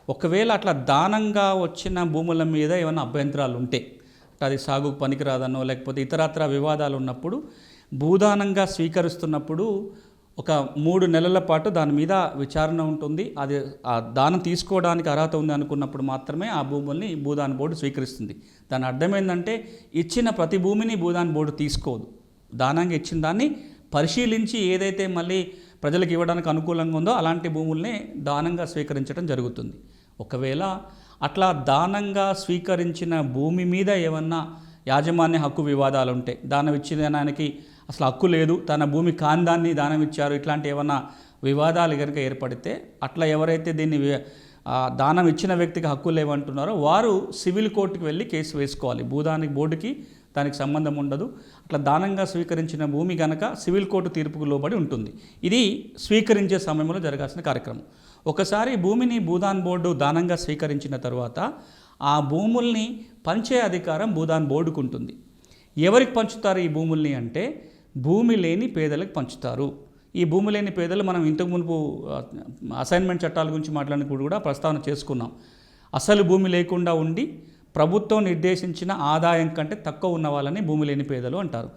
ఒకవేళ అట్లా దానంగా వచ్చిన భూముల మీద ఏమైనా అభ్యంతరాలు ఉంటే, అది సాగుకు పనికిరాదనో లేకపోతే ఇతరత్ర వివాదాలు ఉన్నప్పుడు భూదానంగా స్వీకరిస్తున్నప్పుడు ఒక 3 నెలల పాటు దాని మీద విచారణ ఉంటుంది. అది ఆ దానం తీసుకోవడానికి అర్హత ఉంది అనుకున్నప్పుడు మాత్రమే ఆ భూముల్ని భూదాన్ బోర్డు స్వీకరిస్తుంది. దాని అర్థం ఏంటంటే ఇచ్చిన ప్రతి భూమిని భూదాన్ బోర్డు తీసుకోదు. దానంగా ఇచ్చిన దాన్ని పరిశీలించి ఏదైతే మళ్ళీ ప్రజలకు ఇవ్వడానికి అనుకూలంగా ఉందో అలాంటి భూముల్ని దానంగా స్వీకరించడం జరుగుతుంది. ఒకవేళ అట్లా దానంగా స్వీకరించిన భూమి మీద ఏమన్నా యాజమాన్య హక్కు వివాదాలు ఉంటే, దానం ఇచ్చిన దానికి అసలు హక్కు లేదు, తన భూమి కాని దాన్ని దానం ఇచ్చారు, ఇట్లాంటి ఏమన్నా వివాదాలు కనుక ఏర్పడితే అట్లా ఎవరైతే దీన్ని దానం ఇచ్చిన వ్యక్తికి హక్కు లేవంటున్నారో వారు సివిల్ కోర్టుకి వెళ్ళి కేసు వేసుకోవాలి. భూదానికి బోర్డుకి దానికి సంబంధం ఉండదు. అట్లా దానంగా స్వీకరించిన భూమి కనుక సివిల్ కోర్టు తీర్పుకు లోబడి ఉంటుంది. ఇది స్వీకరించే సమయంలో జరగాల్సిన కార్యక్రమం. ఒకసారి భూమిని భూదాన్ బోర్డు దానంగా స్వీకరించిన తర్వాత ఆ భూముల్ని పంచే అధికారం భూదాన్ బోర్డుకు ఉంటుంది. ఎవరికి పంచుతారు ఈ భూముల్ని అంటే భూమి లేని పేదలకు పంచుతారు. ఈ భూమి లేని పేదలు మనం ఇంతకు మునుపు అసైన్మెంట్ చట్టాల గురించి మాట్లాడినప్పుడు కూడా ప్రస్తావన చేసుకున్నాం. అసలు భూమి లేకుండా ఉండి ప్రభుత్వం నిర్దేశించిన ఆదాయం కంటే తక్కువ ఉన్న వాళ్ళని భూమి లేని పేదలు అంటారు.